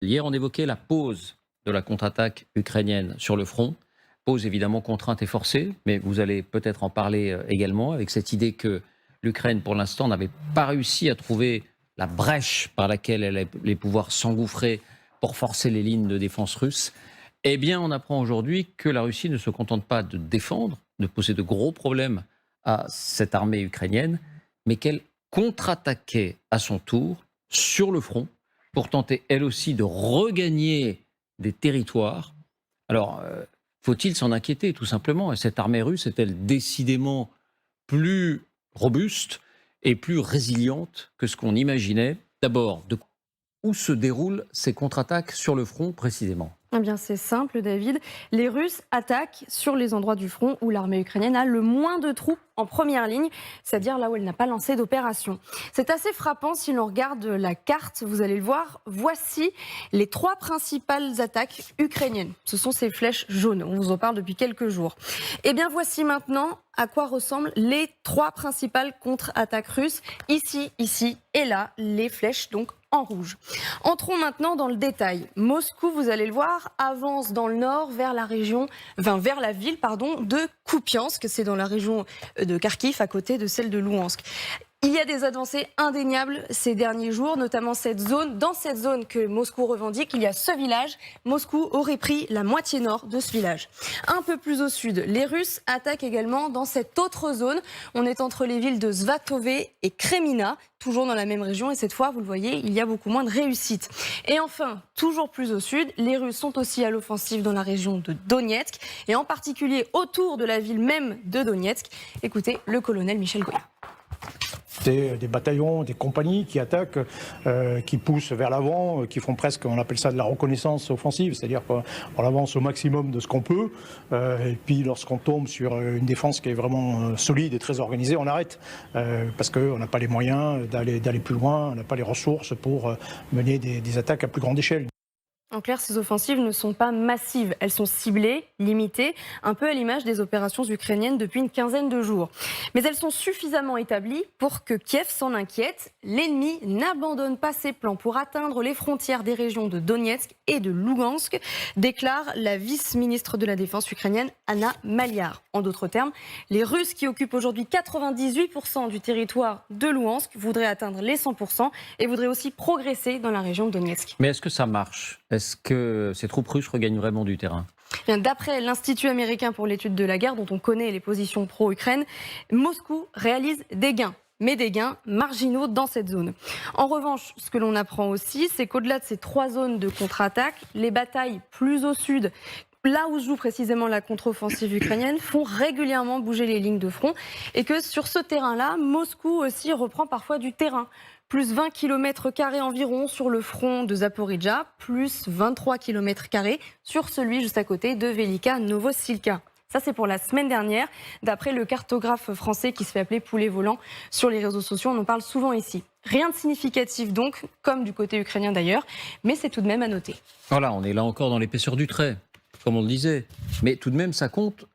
Hier, on évoquait la pause de la contre-attaque ukrainienne sur le front. Pause évidemment contrainte et forcée, mais vous allez peut-être en parler également avec cette idée que l'Ukraine, pour l'instant, n'avait pas réussi à trouver la brèche par laquelle elle allait pouvoir s'engouffrer pour forcer les lignes de défense russes. Eh bien, on apprend aujourd'hui que la Russie ne se contente pas de défendre, de poser de gros problèmes à cette armée ukrainienne, mais qu'elle contre-attaquait à son tour sur le front pour tenter elle aussi de regagner des territoires. Alors, faut-il s'en inquiéter tout simplement? Et cette armée russe est-elle décidément plus robuste et plus résiliente que ce qu'on imaginait? D'abord, où se déroulent ces contre-attaques sur le front précisément? Eh bien, c'est simple, David. Les Russes attaquent sur les endroits du front où l'armée ukrainienne a le moins de troupes en première ligne, c'est-à-dire là où elle n'a pas lancé d'opération. C'est assez frappant si l'on regarde la carte, vous allez le voir. Voici les 3 principales attaques ukrainiennes. Ce sont ces flèches jaunes, on vous en parle depuis quelques jours. Eh bien, voici maintenant à quoi ressemblent les 3 principales contre-attaques russes. Ici, ici et là, les flèches donc en rouge. Entrons maintenant dans le détail. Moscou, vous allez le voir, avance dans le nord vers la ville de Kupiansk, c'est dans la région de Kharkiv, à côté de celle de Louhansk. Il y a des avancées indéniables ces derniers jours, notamment dans cette zone que Moscou revendique, il y a ce village. Moscou aurait pris la moitié nord de ce village. Un peu plus au sud, les Russes attaquent également dans cette autre zone. On est entre les villes de Svatové et Kremina, toujours dans la même région. Et cette fois, vous le voyez, il y a beaucoup moins de réussite. Et enfin, toujours plus au sud, les Russes sont aussi à l'offensive dans la région de Donetsk, et en particulier autour de la ville même de Donetsk. Écoutez le colonel Michel Goya. Des bataillons, des compagnies qui attaquent, qui poussent vers l'avant, qui font presque, on appelle ça de la reconnaissance offensive, c'est-à-dire qu'on avance au maximum de ce qu'on peut, et puis lorsqu'on tombe sur une défense qui est vraiment solide et très organisée, on arrête, parce qu'on n'a pas les moyens d'aller plus loin, on n'a pas les ressources pour mener des attaques à plus grande échelle. En clair, ces offensives ne sont pas massives, elles sont ciblées, limitées, un peu à l'image des opérations ukrainiennes depuis une quinzaine de jours. Mais elles sont suffisamment établies pour que Kiev s'en inquiète. L'ennemi n'abandonne pas ses plans pour atteindre les frontières des régions de Donetsk et de Lougansk, déclare la vice-ministre de la Défense ukrainienne Anna Maliar. En d'autres termes, les Russes qui occupent aujourd'hui 98% du territoire de Louhansk voudraient atteindre les 100% et voudraient aussi progresser dans la région de Donetsk. Mais est-ce que ça marche? Est-ce que ces troupes russes regagnent vraiment du terrain? D'après l'Institut américain pour l'étude de la guerre, dont on connaît les positions pro-Ukraine, Moscou réalise des gains, mais des gains marginaux dans cette zone. En revanche, ce que l'on apprend aussi, c'est qu'au-delà de ces 3 zones de contre-attaque, les batailles plus au sud, là où se joue précisément la contre-offensive ukrainienne, font régulièrement bouger les lignes de front, et que sur ce terrain-là, Moscou aussi reprend parfois du terrain. Plus 20 km² environ sur le front de Zaporijjia, plus 23 km² sur celui juste à côté de Velika Novosilka. Ça, c'est pour la semaine dernière, d'après le cartographe français qui se fait appeler Poulet Volant sur les réseaux sociaux. On en parle souvent ici. Rien de significatif donc, comme du côté ukrainien d'ailleurs, mais c'est tout de même à noter. Voilà, on est là encore dans l'épaisseur du trait, comme on le disait. Mais tout de même, ça compte.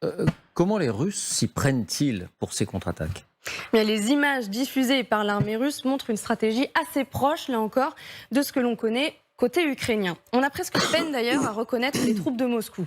Comment les Russes s'y prennent-ils pour ces contre-attaques? Mais les images diffusées par l'armée russe montrent une stratégie assez proche, là encore, de ce que l'on connaît côté ukrainien. On a presque peine d'ailleurs à reconnaître les troupes de Moscou.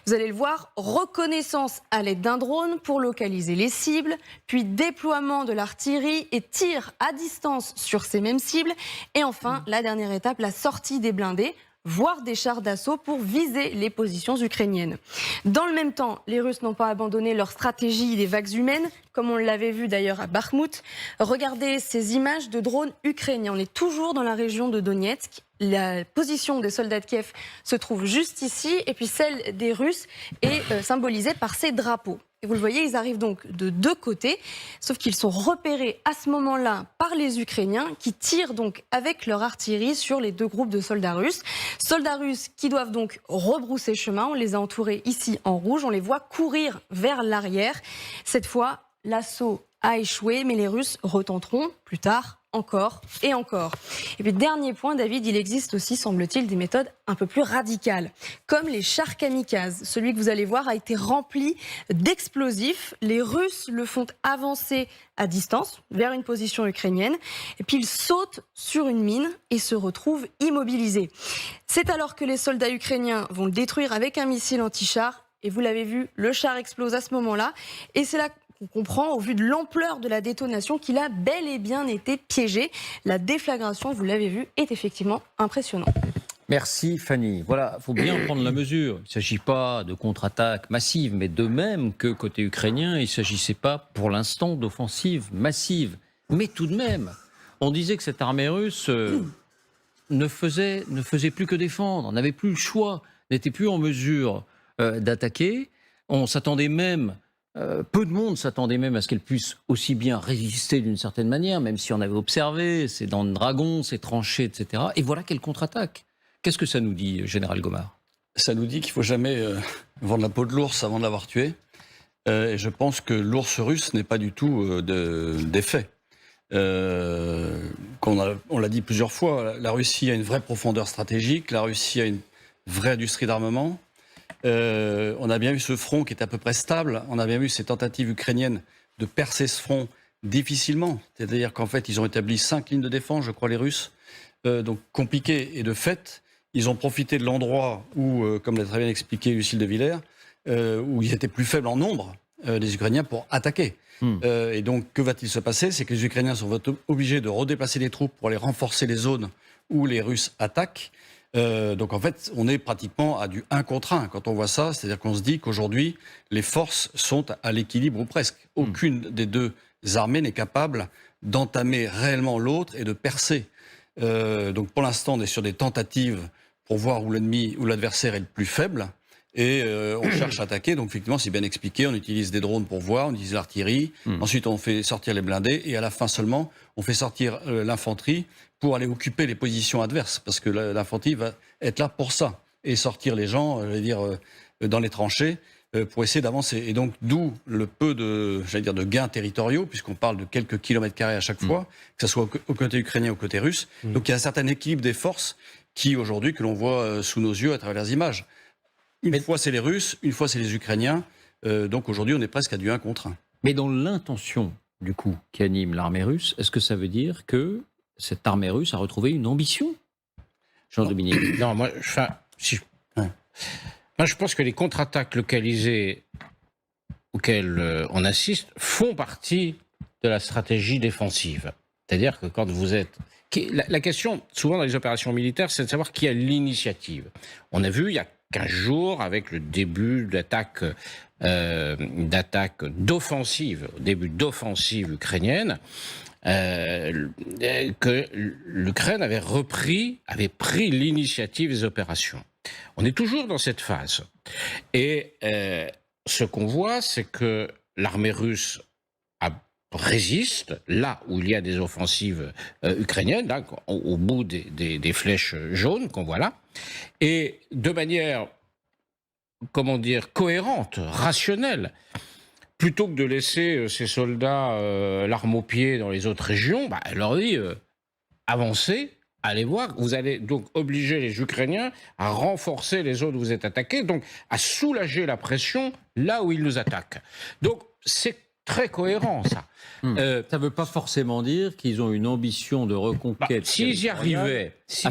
Vous allez le voir, reconnaissance à l'aide d'un drone pour localiser les cibles, puis déploiement de l'artillerie et tir à distance sur ces mêmes cibles. Et enfin, la dernière étape, la sortie des blindés, voire des chars d'assaut pour viser les positions ukrainiennes. Dans le même temps, les Russes n'ont pas abandonné leur stratégie des vagues humaines, comme on l'avait vu d'ailleurs à Bakhmout. Regardez ces images de drones ukrainiens. On est toujours dans la région de Donetsk. La position des soldats de Kiev se trouve juste ici, et puis celle des Russes est symbolisée par ces drapeaux. Et vous le voyez, ils arrivent donc de 2 côtés, sauf qu'ils sont repérés à ce moment-là par les Ukrainiens qui tirent donc avec leur artillerie sur les 2 groupes de soldats russes. Soldats russes qui doivent donc rebrousser chemin. On les a entourés ici en rouge. On les voit courir vers l'arrière. Cette fois, l'assaut a échoué, mais les Russes retenteront plus tard encore et encore. Et puis dernier point, David, il existe aussi, semble-t-il, des méthodes un peu plus radicales, comme les chars kamikazes. Celui que vous allez voir a été rempli d'explosifs. Les Russes le font avancer à distance, vers une position ukrainienne, et puis ils sautent sur une mine et se retrouvent immobilisés. C'est alors que les soldats ukrainiens vont le détruire avec un missile anti-char, et vous l'avez vu, le char explose à ce moment-là, et c'est là on comprend, au vu de l'ampleur de la détonation, qu'il a bel et bien été piégé. La déflagration, vous l'avez vu, est effectivement impressionnante. Merci Fanny. Voilà, il faut bien prendre la mesure. Il ne s'agit pas de contre-attaque massive, mais de même que côté ukrainien, il ne s'agissait pas pour l'instant d'offensive massive. Mais tout de même, on disait que cette armée russe ne faisait plus que défendre, n'avait plus le choix, n'était plus en mesure d'attaquer. On s'attendait même... peu de monde s'attendait même à ce qu'elle puisse aussi bien résister d'une certaine manière, même si on avait observé ses dents de dragon, ses tranchées, etc. Et voilà qu'elle contre-attaque. Qu'est-ce que ça nous dit, Général Gomard? Ça nous dit qu'il ne faut jamais vendre la peau de l'ours avant de l'avoir tué. Et je pense que l'ours russe n'est pas du tout d'effet. On l'a dit plusieurs fois, la Russie a une vraie profondeur stratégique, la Russie a une vraie industrie d'armement. On a bien vu ce front qui est à peu près stable. On a bien vu ces tentatives ukrainiennes de percer ce front difficilement. C'est-à-dire qu'en fait, ils ont établi 5 lignes de défense, je crois, les Russes. Donc compliqué. Et de fait, ils ont profité de l'endroit où, comme l'a très bien expliqué Lucile de Villers, où ils étaient plus faibles en nombre, les Ukrainiens, pour attaquer. Et donc, que va-t-il se passer? C'est que les Ukrainiens sont obligés de redéplacer les troupes pour aller renforcer les zones où les Russes attaquent. Donc en fait, on est pratiquement à du 1 contre 1 quand on voit ça. C'est-à-dire qu'on se dit qu'aujourd'hui, les forces sont à l'équilibre ou presque. Aucune des deux armées n'est capable d'entamer réellement l'autre et de percer. Donc pour l'instant, on est sur des tentatives pour voir où l'ennemi, où l'adversaire est le plus faible. Et on cherche à attaquer. Donc effectivement, c'est bien expliqué. On utilise des drones pour voir, on utilise l'artillerie. Ensuite, on fait sortir les blindés. Et à la fin seulement, on fait sortir l'infanterie pour aller occuper les positions adverses. Parce que l'infanterie va être là pour ça. Et sortir les gens, dans les tranchées, pour essayer d'avancer. Et donc, d'où le peu de gains territoriaux, puisqu'on parle de quelques kilomètres carrés à chaque fois, que ce soit au côté ukrainien ou au côté russe. Donc, il y a un certain équilibre des forces qui, aujourd'hui, que l'on voit sous nos yeux à travers les images. Une fois, c'est les Russes, une fois, c'est les Ukrainiens. Donc, aujourd'hui, on est presque à du 1 contre 1. Mais dans l'intention, du coup, qui anime l'armée russe, est-ce que ça veut dire que cette armée russe a retrouvé une ambition, Jean-Dominique? Non, moi, je pense que les contre-attaques localisées auxquelles on assiste font partie de la stratégie défensive. C'est-à-dire que quand vous êtes... La question, souvent dans les opérations militaires, c'est de savoir qui a l'initiative. On a vu, il y a 15 jours, avec le début d'attaque d'offensive, au début d'offensive ukrainienne, que l'Ukraine avait pris l'initiative des opérations. On est toujours dans cette phase. Et ce qu'on voit, c'est que l'armée russe résiste là où il y a des offensives ukrainiennes, là, au bout des flèches jaunes qu'on voit là, et de manière, comment dire, cohérente, rationnelle. Plutôt que de laisser ces soldats l'arme au pied dans les autres régions, elle leur dit avancez, allez voir. Vous allez donc obliger les Ukrainiens à renforcer les zones où vous êtes attaqués, donc à soulager la pression là où ils nous attaquent. Donc c'est très cohérent, ça. Ça ne veut pas forcément dire qu'ils ont une ambition de reconquête. S'ils y arrivaient, ce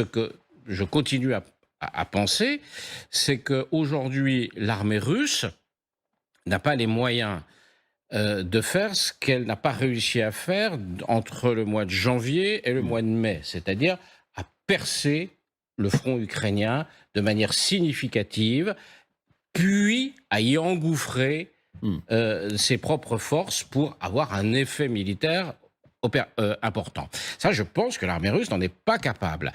que je continue à penser, c'est qu'aujourd'hui, l'armée russe n'a pas les moyens de faire ce qu'elle n'a pas réussi à faire entre le mois de janvier et le mois de mai, c'est-à-dire à percer le front ukrainien de manière significative, puis à y engouffrer ses propres forces pour avoir un effet militaire important. Ça, je pense que l'armée russe n'en est pas capable.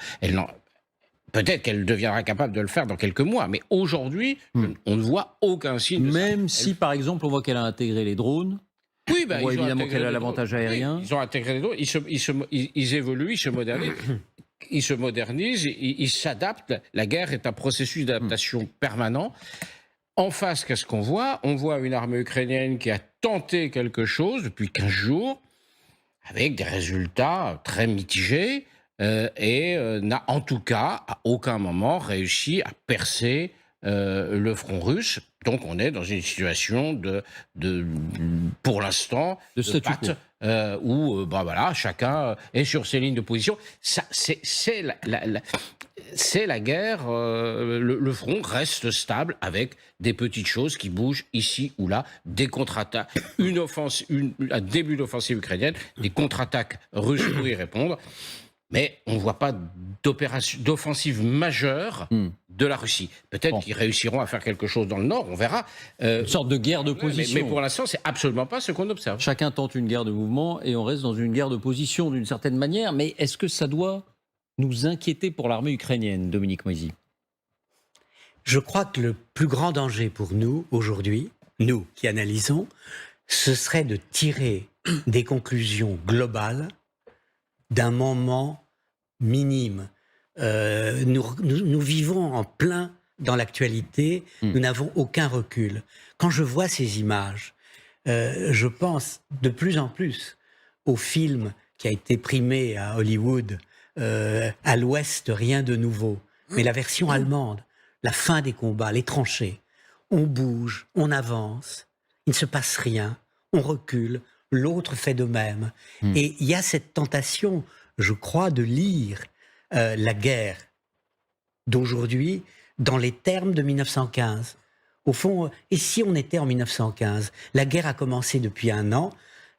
Peut-être qu'elle deviendra capable de le faire dans quelques mois, mais aujourd'hui, on ne voit aucun signe de ça. Même si, par exemple, on voit qu'elle a intégré les drones. Oui, on voit évidemment qu'elle a l'avantage aérien. Ils ont intégré les drones, ils évoluent, ils se modernisent, ils s'adaptent. La guerre est un processus d'adaptation permanent. En face, qu'est-ce qu'on voit? On voit une armée ukrainienne qui a tenté quelque chose depuis 15 jours, avec des résultats très mitigés et n'a en tout cas à aucun moment réussi à percer le front russe. Donc on est dans une situation pour l'instant, De statu quo. patte, où bah voilà, chacun est sur ses lignes de position. Ça, c'est c'est la guerre, le front reste stable avec des petites choses qui bougent ici ou là, des contre-attaques, un début d'offensive ukrainienne, des contre-attaques russes pour y répondre. Mais on ne voit pas d'offensive majeure de la Russie. Peut-être qu'ils réussiront à faire quelque chose dans le nord, on verra. Une sorte de guerre de Mais position. pour l'instant, c'est absolument pas ce qu'on observe. Chacun tente une guerre de mouvement et on reste dans une guerre de position d'une certaine manière. Mais est-ce que ça doit nous inquiéter pour l'armée ukrainienne, Dominique Moisy? Je crois que le plus grand danger pour nous, aujourd'hui, nous qui analysons, ce serait de tirer des conclusions globales d'un moment minime. Nous vivons en plein dans l'actualité, nous n'avons aucun recul. Quand je vois ces images, je pense de plus en plus au film qui a été primé à Hollywood, à l'Ouest, rien de nouveau, mais la version allemande, la fin des combats, les tranchées. On bouge, on avance, il ne se passe rien, on recule, l'autre fait de même. Et il y a cette tentation, je crois, de lire la guerre d'aujourd'hui dans les termes de 1915. Au fond, et si on était en 1915? La guerre a commencé depuis 1 an,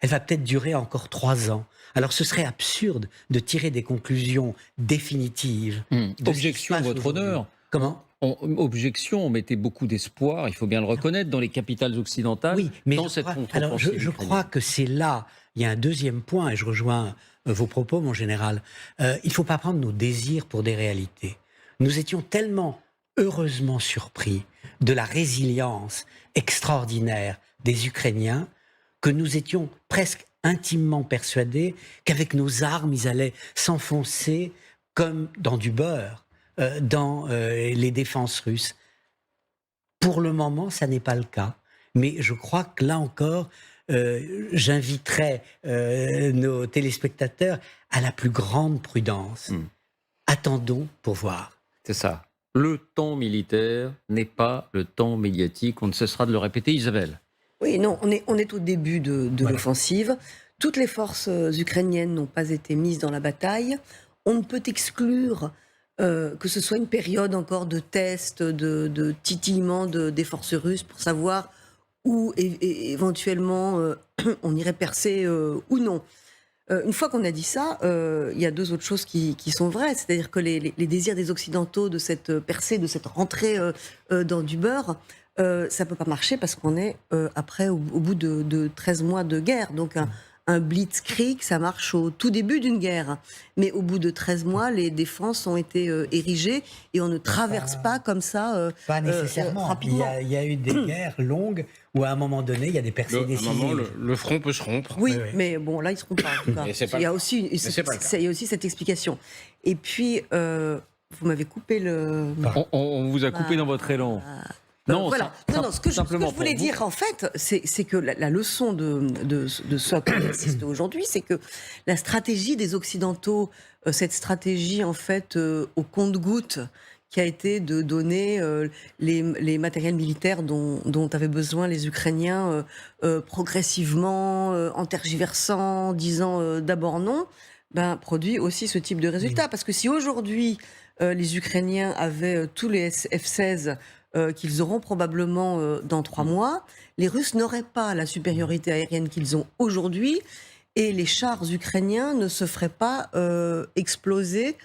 elle va peut-être durer encore 3 ans. Alors ce serait absurde de tirer des conclusions définitives. de ce qui Objection, se passe votre aujourd'hui. honneur. Comment? Objection, on mettait beaucoup d'espoir, il faut bien le reconnaître, dans les capitales occidentales, Oui, mais dans cette alors contre-offensive je ukrainienne. crois que c'est là, il y a un deuxième point, et je rejoins vos propos, mon général. Il ne faut pas prendre nos désirs pour des réalités. Nous étions tellement heureusement surpris de la résilience extraordinaire des Ukrainiens que nous étions presque intimement persuadés qu'avec nos armes, ils allaient s'enfoncer comme dans du beurre dans les défenses russes. Pour le moment, ça n'est pas le cas. Mais je crois que là encore, j'inviterai nos téléspectateurs à la plus grande prudence. Attendons pour voir. C'est ça. Le temps militaire n'est pas le temps médiatique, on ne cessera de le répéter, Isabelle. Oui, non, on est au début de Voilà. l'offensive. Toutes les forces ukrainiennes n'ont pas été mises dans la bataille. On ne peut exclure que ce soit une période encore de test, de titillement des forces russes pour savoir où éventuellement on irait percer ou non. Une fois qu'on a dit ça, il y a 2 autres choses qui sont vraies. C'est-à-dire que les désirs des Occidentaux de cette percée, de cette rentrée dans du beurre, ça ne peut pas marcher parce qu'on est après au bout de 13 mois de guerre. Donc un blitzkrieg, ça marche au tout début d'une guerre. Mais au bout de 13 mois, les défenses ont été érigées et on ne traverse pas comme ça Pas nécessairement. rapidement. Il y a eu des guerres longues où à un moment donné, il y a des percées À un moment, décisives. le front peut se rompre. Oui, Oui, oui. mais bon, là, ils ne seront pas, en tout cas. Mais c'est pas Il y a le cas. aussi, Mais c'est pas le cas. il y a aussi cette explication. Et puis, vous m'avez coupé le... On vous a coupé dans votre élan. Voilà. Non, ce que je voulais dire, en fait, c'est que la leçon de ce à quoi on assiste aujourd'hui, c'est que la stratégie des Occidentaux, cette stratégie, en fait, au compte-gouttes, qui a été de donner les matériels militaires dont avaient besoin les Ukrainiens progressivement, en tergiversant, en disant d'abord non, produit aussi ce type de résultat. Parce que si aujourd'hui, les Ukrainiens avaient tous les F-16 qu'ils auront probablement dans 3 mois, les Russes n'auraient pas la supériorité aérienne qu'ils ont aujourd'hui et les chars ukrainiens ne se feraient pas exploser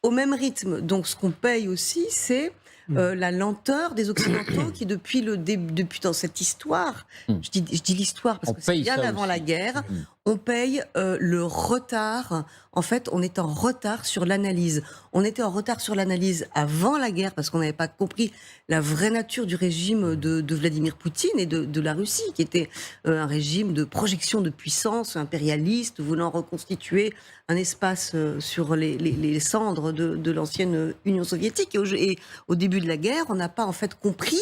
au même rythme. Donc ce qu'on paye aussi, c'est la lenteur des Occidentaux qui, depuis dans cette histoire, je dis l'histoire parce On que c'est paye bien ça avant aussi. la guerre, on paye le retard. En fait, on est en retard sur l'analyse. On était en retard sur l'analyse avant la guerre parce qu'on n'avait pas compris la vraie nature du régime de Vladimir Poutine et de la Russie, qui était un régime de projection de puissance impérialiste, voulant reconstituer un espace sur les cendres de l'ancienne Union soviétique. Et au début de la guerre, on n'a pas en fait compris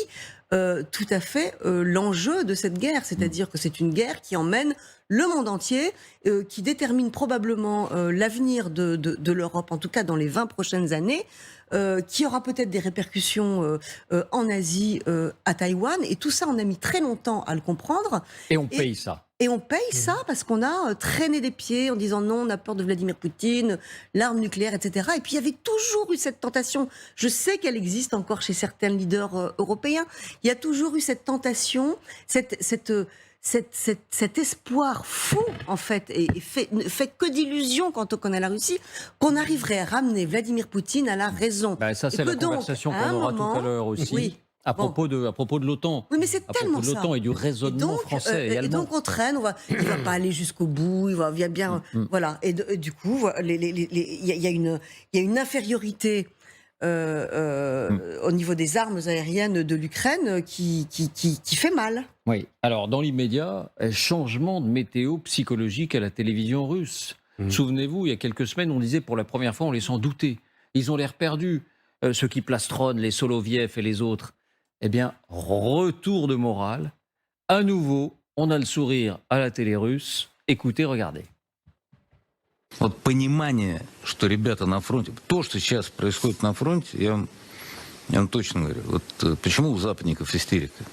tout à fait l'enjeu de cette guerre, c'est-à-dire que c'est une guerre qui emmène le monde entier, qui détermine probablement l'avenir de l'Europe, en tout cas dans les 20 prochaines années, qui aura peut-être des répercussions en Asie, à Taïwan. Et tout ça, on a mis très longtemps à le comprendre. Et on paye ça. Et on paye ça parce qu'on a traîné des pieds en disant non, on a peur de Vladimir Poutine, l'arme nucléaire, etc. Et puis il y avait toujours eu cette tentation. Je sais qu'elle existe encore chez certains leaders européens. Il y a toujours eu cette tentation, cet espoir fou, en fait, et fait que d'illusions quand on connaît la Russie, qu'on arriverait à ramener Vladimir Poutine à la raison. Ça, c'est la conversation qu'on aura tout à l'heure aussi. Oui. À propos de l'OTAN. Oui, mais c'est tellement ça. À propos de l'OTAN et du raisonnement français et allemand. Et donc on traîne, il va pas aller jusqu'au bout, il va bien, voilà. Et du coup, il y a une infériorité au niveau des armes aériennes de l'Ukraine qui fait mal. Oui. Alors, dans l'immédiat, changement de météo psychologique à la télévision russe. Souvenez-vous, il y a quelques semaines, on disait pour la première fois, on les sent douter. Ils ont l'air perdus, ceux qui plastronnent, les Soloviev et les autres. Eh bien, retour de morale. À nouveau, on a le sourire à la télé russe. Écoutez, regardez. Вот понимание, что ребята на фронте, то, что сейчас происходит на фронте, я вам точно говорю, вот почему у западников истерика?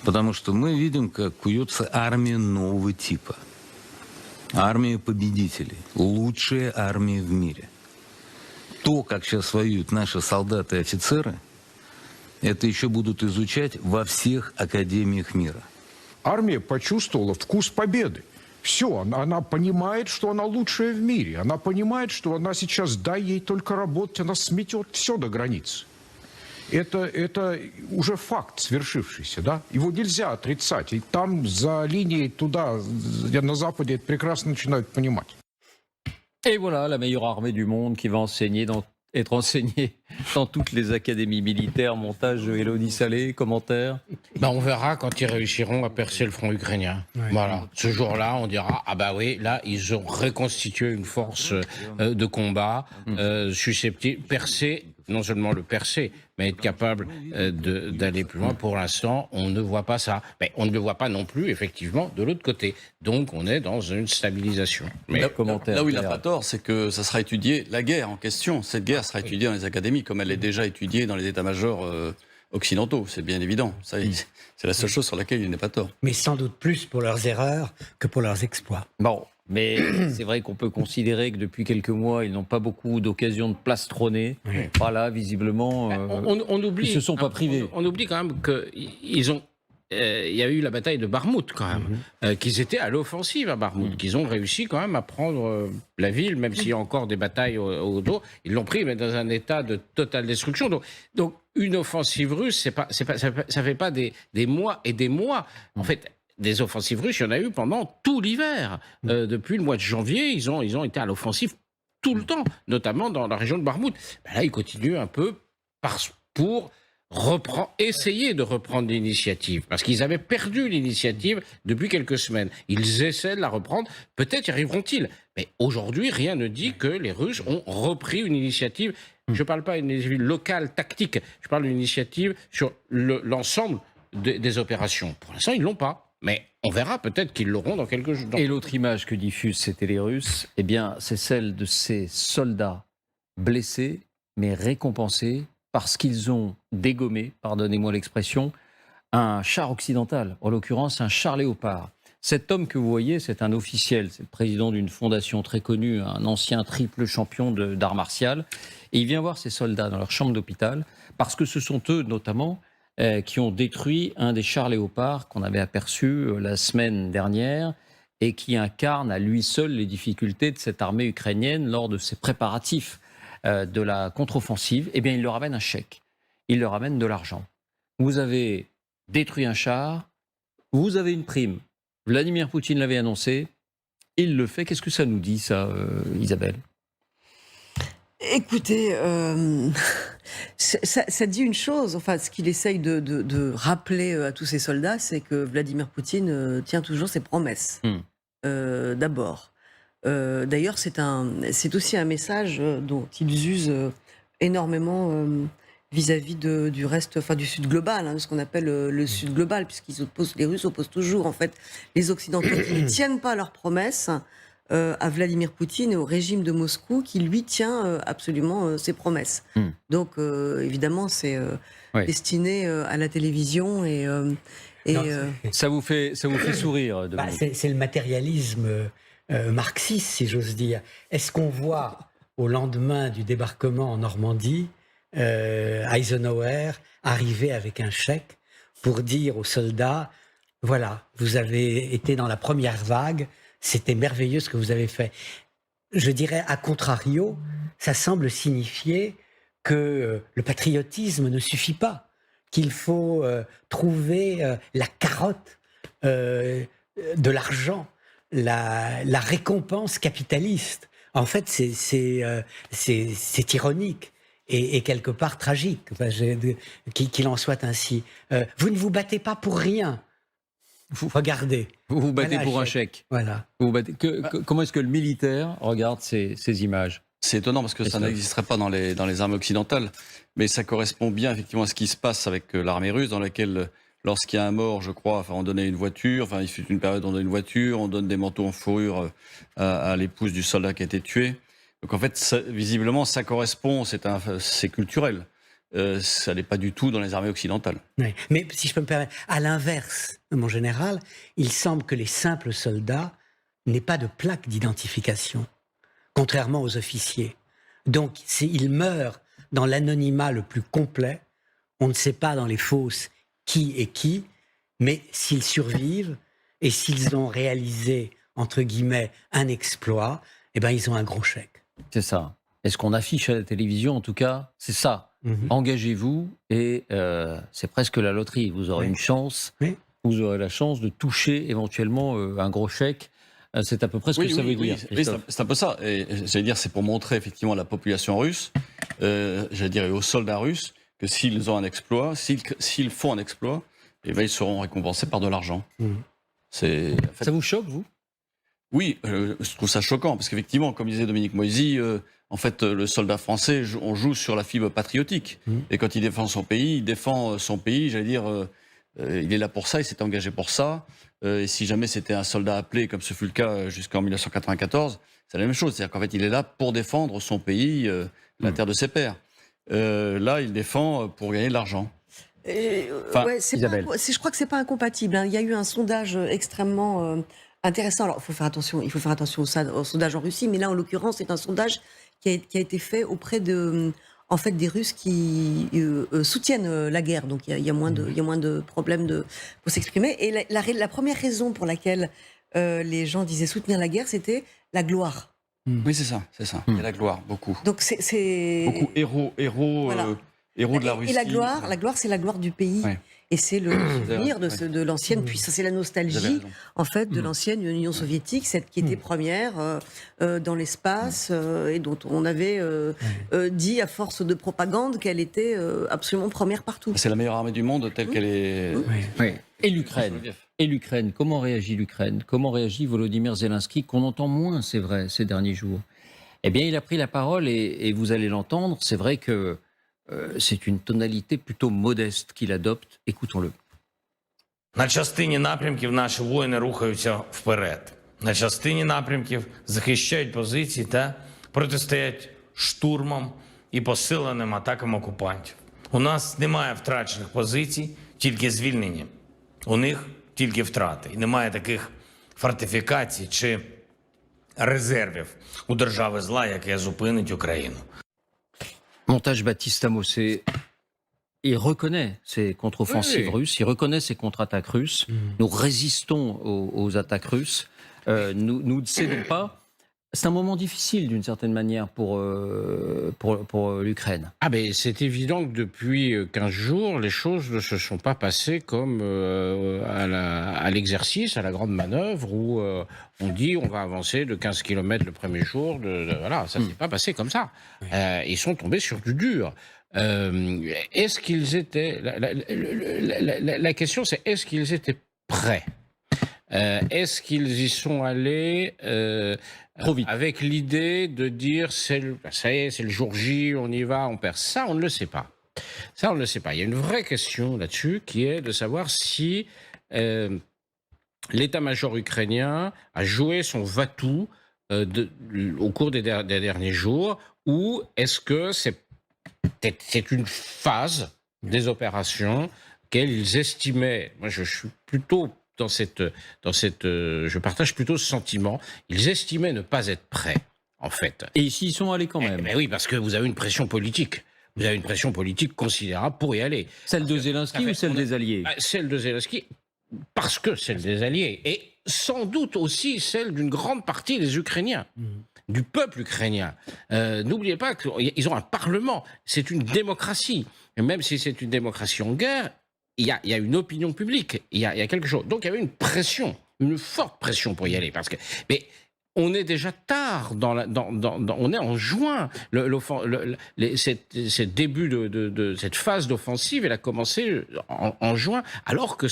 Потому что мы видим, как куется армия нового типа. Армия победителей. Лучшая армия в мире. То, как сейчас воюют наши солдаты и офицеры, это еще будут изучать во всех академиях мира. Армия почувствовала вкус победы. Все, она понимает, что она лучшая в мире. Она понимает, что она сейчас, дай ей только работать, она сметет все до границы. Это уже факт свершившийся, да? Его нельзя отрицать. И там за линией туда, на Западе, это прекрасно начинают понимать. Et voilà, la meilleure armée du monde qui va être enseignée dans toutes les académies militaires. Montage Élodie Salé, commentaire. On verra quand ils réussiront à percer le front ukrainien. Ouais. Voilà. Ce jour-là, on dira ah bah oui, là ils ont reconstitué une force de combat susceptible percer, non seulement le percer, mais être capable d'aller plus loin. Pour l'instant, on ne voit pas ça. Mais on ne le voit pas non plus, effectivement, de l'autre côté. Donc, on est dans une stabilisation. Mais là où il n'a pas tort, c'est que ça sera étudié, la guerre en question, cette guerre sera étudiée dans les académies, comme elle est déjà étudiée dans les états-majors occidentaux, c'est bien évident. Ça, c'est la seule chose sur laquelle il n'est pas tort. Mais sans doute plus pour leurs erreurs que pour leurs exploits. Bon. Mais c'est vrai qu'on peut considérer que depuis quelques mois, ils n'ont pas beaucoup d'occasions de plastronner. Oui. Voilà, visiblement, on oublie, ils ne se sont pas privés. On oublie quand même qu'ils ont... Il y a eu la bataille de Barmout quand même, qu'ils étadonc à l'offensive à Barmout, qu'ils ont réussi quand même à prendre la ville, même s'il y a encore des batailles au dos. Ils l'ont pris, mais dans un état de totale destruction. Donc une offensive russe, ça fait pas des mois et des mois. En fait, des offensives russes, il y en a eu pendant tout l'hiver. Depuis le mois de janvier, ils ont été à l'offensive tout le temps, notamment dans la région de Barmout. Là, ils continuent un peu pour essayer de reprendre l'initiative, parce qu'ils avaient perdu l'initiative depuis quelques semaines. Ils essaient de la reprendre, peut-être y arriveront-ils. Mais aujourd'hui, rien ne dit que les Russes ont repris une initiative. Je ne parle pas d'une initiative locale, tactique, je parle d'une initiative sur l'ensemble des opérations. Pour l'instant, ils ne l'ont pas. Mais on verra, peut-être qu'ils l'auront dans quelques jours. Et l'autre image que diffusent ces télés russes, eh bien, c'est celle de ces soldats blessés, mais récompensés parce qu'ils ont dégommé, pardonnez-moi l'expression, un char occidental, en l'occurrence un char Léopard. Cet homme que vous voyez, c'est un officiel, c'est le président d'une fondation très connue, un ancien triple champion d'art martial. Et il vient voir ces soldats dans leur chambre d'hôpital, parce que ce sont eux, notamment, qui ont détruit un des chars Léopard qu'on avait aperçu la semaine dernière et qui incarne à lui seul les difficultés de cette armée ukrainienne lors de ses préparatifs de la contre-offensive. Eh bien, il leur amène un chèque, il leur amène de l'argent. Vous avez détruit un char, vous avez une prime. Vladimir Poutine l'avait annoncé, il le fait. Qu'est-ce que ça nous dit, ça, Isabelle ? Écoutez, ça dit une chose. Enfin, ce qu'il essaye de rappeler à tous ces soldats, c'est que Vladimir Poutine tient toujours ses promesses. D'abord. D'ailleurs, c'est aussi un message dont ils usent énormément vis-à-vis du reste, enfin du Sud global, hein, ce qu'on appelle le Sud global, les Russes opposent toujours en fait les Occidentaux qui ne tiennent pas leurs promesses à Vladimir Poutine et au régime de Moscou qui lui tient absolument ses promesses. Donc évidemment c'est destiné à la télévision Ça vous fait sourire, Dominique. C'est le matérialisme marxiste, si j'ose dire. Est-ce qu'on voit, au lendemain du débarquement en Normandie, Eisenhower arriver avec un chèque pour dire aux soldats, voilà, vous avez été dans la première vague, c'était merveilleux ce que vous avez fait. Je dirais, à contrario, ça semble signifier que le patriotisme ne suffit pas, qu'il faut trouver la carotte de l'argent, la récompense capitaliste. En fait, c'est ironique et quelque part tragique, enfin, qu'il en soit ainsi. Vous ne vous battez pas pour rien. Regardez. Vous vous battez Voilà, pour un chèque. Voilà. Comment est-ce que le militaire regarde ces images? C'est étonnant parce que ça n'existerait pas dans les armées occidentales, mais ça correspond bien effectivement à ce qui se passe avec l'armée russe, dans laquelle, lorsqu'il y a un mort, je crois, enfin, on donnait une voiture, enfin, il fut une période où on donne une voiture, on donne des manteaux en fourrure à l'épouse du soldat qui a été tué. Donc en fait, visiblement, ça correspond, c'est culturel. Ça n'est pas du tout dans les armées occidentales. Oui. Mais si je peux me permettre, à l'inverse, mon général, il semble que les simples soldats n'aient pas de plaque d'identification, contrairement aux officiers. Donc, ils meurent dans l'anonymat le plus complet. On ne sait pas dans les fosses qui est qui, mais s'ils survivent et s'ils ont réalisé, entre guillemets, un exploit, eh ben, ils ont un gros chèque. C'est ça. Est-ce qu'on affiche à la télévision, en tout cas, c'est ça. Engagez-vous et c'est presque la loterie. Vous aurez une chance, vous aurez la chance de toucher éventuellement un gros chèque. C'est à peu près ce que ça veut dire. Oui, c'est un peu ça. Et j'allais dire, c'est pour montrer effectivement à la population russe, j'allais dire, et aux soldats russes, que s'ils ont un exploit, s'ils font un exploit, eh ben, ils seront récompensés par de l'argent. Ça vous choque, vous? Oui, je trouve ça choquant, parce qu'effectivement, comme disait Dominique Moisy, en fait, le soldat français, on joue sur la fibre patriotique. Et quand il défend son pays, j'allais dire, il est là pour ça, il s'est engagé pour ça. Et si jamais c'était un soldat appelé, comme ce fut le cas jusqu'en 1994, c'est la même chose. C'est-à-dire qu'en fait, il est là pour défendre son pays, la terre de ses pères. Là, il défend pour gagner de l'argent. Isabelle. Je crois que c'est pas incompatible, hein. Il y a eu un sondage extrêmement intéressant. Alors, il faut faire attention au sondage en Russie, mais là, en l'occurrence, c'est un sondage qui a été fait auprès en fait, des Russes qui soutiennent la guerre. Donc, il y a moins de problèmes pour s'exprimer. Et la première raison pour laquelle les gens disaient soutenir la guerre, c'était la gloire. Oui, c'est ça. Il y a la gloire, beaucoup. Donc, c'est beaucoup héros voilà. Héros de la Russie. Et la gloire, c'est la gloire du pays. Ouais. Et c'est le souvenir de l'ancienne puissance, c'est la nostalgie en fait de l'ancienne Union soviétique, cette qui était première dans l'espace et dont on avait dit à force de propagande qu'elle était absolument première partout. C'est la meilleure armée du monde telle qu'elle est. Oui. Et l'Ukraine, comment réagit l'Ukraine? Comment réagit Volodymyr Zelensky, qu'on entend moins, c'est vrai, ces derniers jours? Eh bien, il a pris la parole et vous allez l'entendre, c'est vrai que c'est une tonalité plutôt modeste qu'il adopte. Écoutons-le. На частині напрямків наші воїни рухаються вперед. На частині напрямків захищають позиції та протистоять штурмам і посиленим атакам окупантів. У нас немає втрачених позицій, тільки звільнені. У них тільки втрати. І немає таких фортифікацій чи резервів у держави зла, яке зупинить Україну. Montage Baptiste Amossé, il reconnaît ces contre-offensives russes, il reconnaît ces contre-attaques russes. Nous résistons aux attaques russes. Nous ne cédons pas. C'est un moment difficile d'une certaine manière pour l'Ukraine. Ah ben c'est évident que depuis 15 jours, les choses ne se sont pas passées comme à l'exercice, à la grande manœuvre, où on dit on va avancer de 15 km le premier jour. Voilà, ça ne s'est pas passé comme ça. Ils sont tombés sur du dur. Est-ce qu'ils étaient... La question c'est est-ce qu'ils étaient prêts? Est-ce qu'ils y sont allés trop vite, avec l'idée de dire ça y est, c'est le jour J, on y va, on perd? Ça, on ne le sait pas. Ça, on ne le sait pas. Il y a une vraie question là-dessus qui est de savoir si l'état-major ukrainien a joué son va-tout au cours des derniers jours, ou est-ce que c'est une phase des opérations qu'ils estimaient, moi je suis plutôt je partage plutôt ce sentiment, ils estimaient ne pas être prêts, en fait. Et ici, ils sont allés quand même. Mais oui, parce que vous avez une pression politique. Vous avez une pression politique considérable pour y aller. Celle de Zelensky ou celle des Alliés? Celle de Zelensky, parce que celle des Alliés, et sans doute aussi celle d'une grande partie des Ukrainiens, du peuple ukrainien. N'oubliez pas qu'ils ont un parlement, c'est une démocratie. Et même si c'est une démocratie en guerre, il y a une opinion publique, il y a quelque chose. Donc il y avait une pression, une forte pression pour y aller. Mais on est déjà tard, on est en juin. Cette début de cette phase d'offensive, elle a commencé en juin, alors que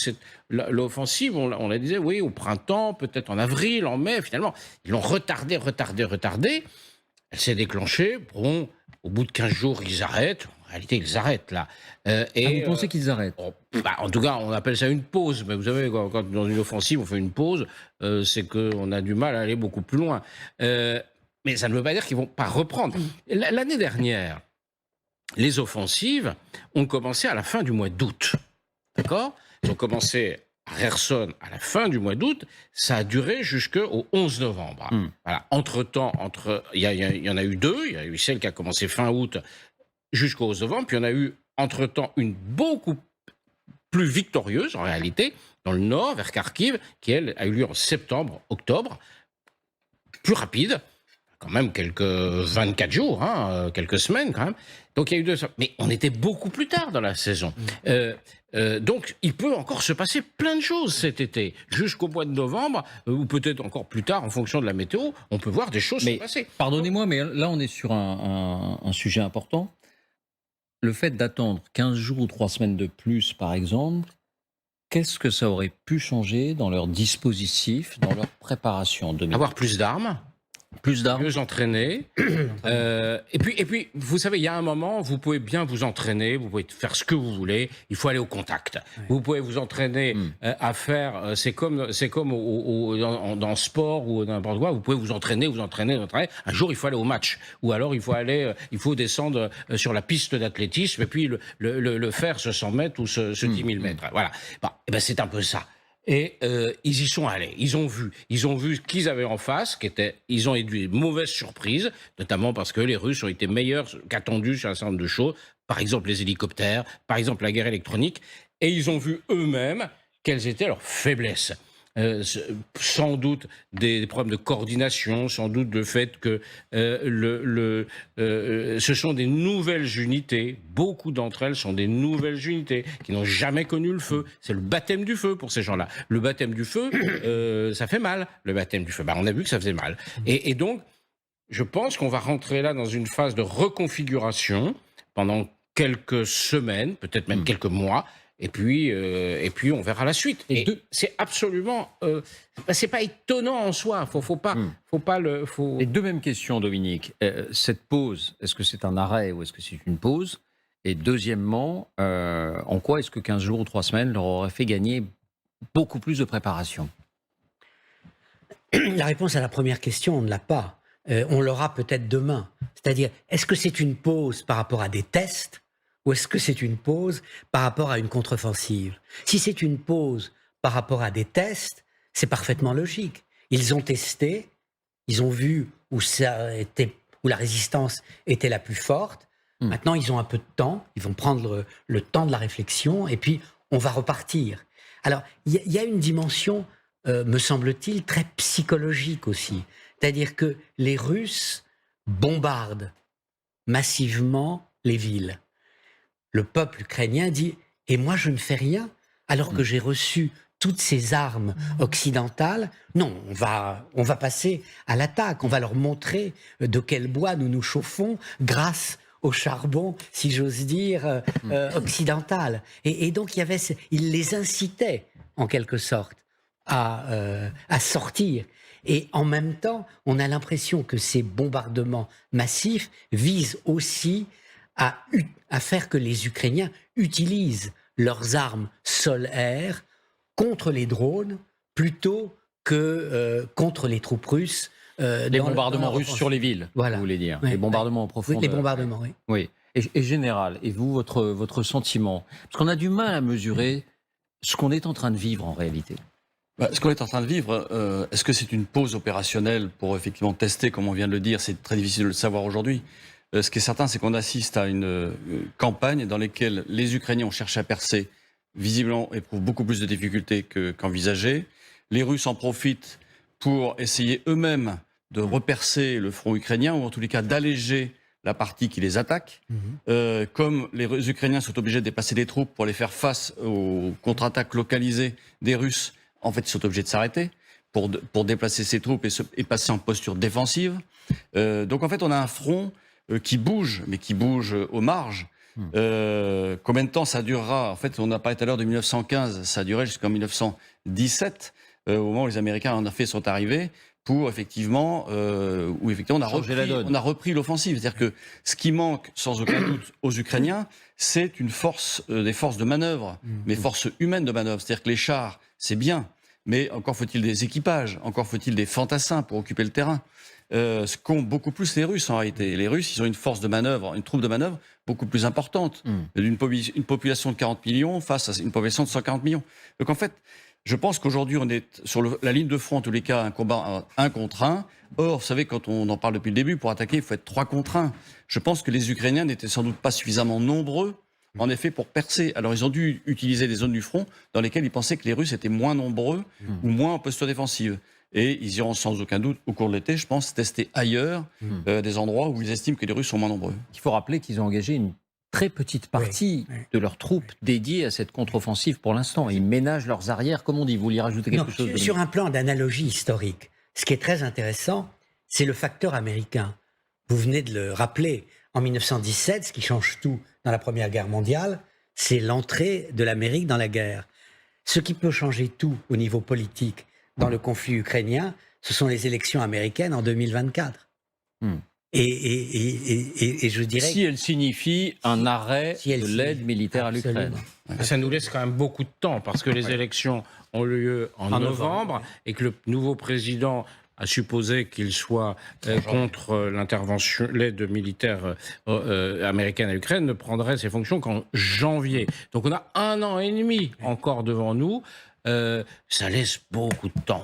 l'offensive, on la disait, oui, au printemps, peut-être en avril, en mai, finalement. Ils l'ont retardée. Elle s'est déclenchée. Bon, au bout de 15 jours, ils arrêtent. En réalité, ils arrêtent, là. Vous pensez qu'ils arrêtent? En tout cas, on appelle ça une pause. Mais vous savez, quand dans une offensive, on fait une pause, c'est qu'on a du mal à aller beaucoup plus loin. Mais ça ne veut pas dire qu'ils ne vont pas reprendre. L'année dernière, les offensives ont commencé à la fin du mois d'août. D'accord? Ils ont commencé à Kherson à la fin du mois d'août. Ça a duré jusqu'au 11 novembre. Voilà. Entre-temps, il y en a eu deux. Il y a eu celle qui a commencé fin août jusqu'au 11 novembre. Puis il y en a eu, entre-temps, une beaucoup plus victorieuse, en réalité, dans le nord, vers Kharkiv, qui, elle, a eu lieu en septembre, octobre. Plus rapide, quand même quelques 24 jours, quelques semaines quand même. Donc il y a eu deux... Mais on était beaucoup plus tard dans la saison. Donc il peut encore se passer plein de choses cet été. Jusqu'au mois de novembre, ou peut-être encore plus tard, en fonction de la météo, on peut voir des choses se passer. Pardonnez-moi, mais là on est sur un sujet important. Le fait d'attendre 15 jours ou 3 semaines de plus, par exemple, qu'est-ce que ça aurait pu changer dans leur dispositif, dans leur préparation? Avoir plus d'armes. Mieux entraîner. Et puis, vous savez, il y a un moment, vous pouvez bien vous entraîner, vous pouvez faire ce que vous voulez, il faut aller au contact. Oui. Vous pouvez vous entraîner à faire... C'est comme dans le sport ou n'importe quoi, vous pouvez vous entraîner. Un jour, il faut aller au match. Ou alors, il faut descendre sur la piste d'athlétisme et puis le faire ce 100 mètres ou ce 10 000 mètres. Voilà. C'est un peu ça. Et ils y sont allés, ils ont vu ce qu'ils avaient en face, ils ont eu de mauvaises surprises, notamment parce que les Russes ont été meilleurs qu'attendus sur un certain nombre de choses, par exemple les hélicoptères, par exemple la guerre électronique, et ils ont vu eux-mêmes quelles étaient leurs faiblesses. Sans doute des problèmes de coordination, sans doute le fait que ce sont des nouvelles unités, beaucoup d'entre elles sont des nouvelles unités qui n'ont jamais connu le feu. C'est le baptême du feu pour ces gens-là. Le baptême du feu, ça fait mal, le baptême du feu. On a vu que ça faisait mal. Et donc, je pense qu'on va rentrer là dans une phase de reconfiguration pendant quelques semaines, peut-être même quelques mois. Et puis, on verra la suite. Et c'est absolument... c'est pas étonnant en soi. Faut pas le... Les deux mêmes questions, Dominique. Cette pause, est-ce que c'est un arrêt ou est-ce que c'est une pause? Et deuxièmement, en quoi est-ce que 15 jours ou 3 semaines leur auraient fait gagner beaucoup plus de préparation? La réponse à la première question, on ne l'a pas. On l'aura peut-être demain. C'est-à-dire, est-ce que c'est une pause par rapport à des tests? Ou est-ce que c'est une pause par rapport à une contre-offensive? Si c'est une pause par rapport à des tests, c'est parfaitement logique. Ils ont testé, ils ont vu où la résistance était la plus forte. Maintenant, ils ont un peu de temps, ils vont prendre le temps de la réflexion et puis on va repartir. Alors, il y a une dimension, me semble-t-il, très psychologique aussi. C'est-à-dire que les Russes bombardent massivement les villes. Le peuple ukrainien dit « Et moi, je ne fais rien, alors que j'ai reçu toutes ces armes occidentales. Non, on va passer à l'attaque. On va leur montrer de quel bois nous nous chauffons grâce au charbon, si j'ose dire, occidental. » Et donc, il les incitait, en quelque sorte, à sortir. Et en même temps, on a l'impression que ces bombardements massifs visent aussi à faire que les Ukrainiens utilisent leurs armes sol-air contre les drones plutôt que contre les troupes russes. Les bombardements russes sur les villes, voilà. vous voulez dire. Ouais, les bombardements en profondeur. Oui, les bombardements, oui. Oui. Et général, et vous, votre sentiment? Parce qu'on a du mal à mesurer ce qu'on est en train de vivre en réalité. Ce qu'on est en train de vivre, est-ce que c'est une pause opérationnelle pour effectivement tester, comme on vient de le dire? C'est très difficile de le savoir aujourd'hui. Ce qui est certain, c'est qu'on assiste à une campagne dans laquelle les Ukrainiens ont cherché à percer, visiblement éprouvent beaucoup plus de difficultés qu'envisagé. Les Russes en profitent pour essayer eux-mêmes de repercer le front ukrainien, ou en tous les cas d'alléger la partie qui les attaque. Comme les Ukrainiens sont obligés de déplacer des troupes pour les faire face aux contre-attaques localisées des Russes, en fait, ils sont obligés de s'arrêter pour déplacer ces troupes et passer en posture défensive. Donc, en fait, on a un front qui bouge, mais qui bouge aux marges. Combien de temps ça durera? En fait, on a parlé tout à l'heure de 1915, ça a duré jusqu'en 1917, au moment où les Américains en effet sont arrivés, pour effectivement, où effectivement on a repris l'offensive. C'est-à-dire que ce qui manque sans aucun doute aux Ukrainiens, c'est une force, des forces de manœuvre, mais forces humaines de manœuvre. C'est-à-dire que les chars, c'est bien, mais encore faut-il des équipages, encore faut-il des fantassins pour occuper le terrain. Ce qu'ont beaucoup plus les Russes en réalité. Les Russes, ils ont une force de manœuvre, une troupe de manœuvre beaucoup plus importante. Une population de 40 millions face à une population de 140 millions. Donc en fait, je pense qu'aujourd'hui, on est sur la ligne de front, en tous les cas, un combat 1 contre 1. Or, vous savez, quand on en parle depuis le début, pour attaquer, il faut être 3 contre 1. Je pense que les Ukrainiens n'étaient sans doute pas suffisamment nombreux, en effet, pour percer. Alors, ils ont dû utiliser des zones du front dans lesquelles ils pensaient que les Russes étaient moins nombreux ou moins en posture défensive. Et ils iront sans aucun doute, au cours de l'été, je pense, tester ailleurs des endroits où ils estiment que les Russes sont moins nombreux. Il faut rappeler qu'ils ont engagé une très petite partie de leurs troupes dédiées à cette contre-offensive pour l'instant. Ils ménagent leurs arrières, comme on dit. Vous vouliez rajouter quelque chose? Sur un plan d'analogie historique, ce qui est très intéressant, c'est le facteur américain. Vous venez de le rappeler. En 1917, ce qui change tout dans la Première Guerre mondiale, c'est l'entrée de l'Amérique dans la guerre. Ce qui peut changer tout au niveau politique dans le conflit ukrainien, ce sont les élections américaines en 2024. Et je dirais... Si elle signifie un arrêt de l'aide militaire à l'Ukraine. Ça nous laisse quand même beaucoup de temps, parce que les élections ont lieu en novembre, et que le nouveau président a supposé qu'il soit contre l'intervention, l'aide militaire américaine à l'Ukraine, ne prendrait ses fonctions qu'en janvier. Donc on a 1 an et demi encore devant nous. Ça laisse beaucoup de temps.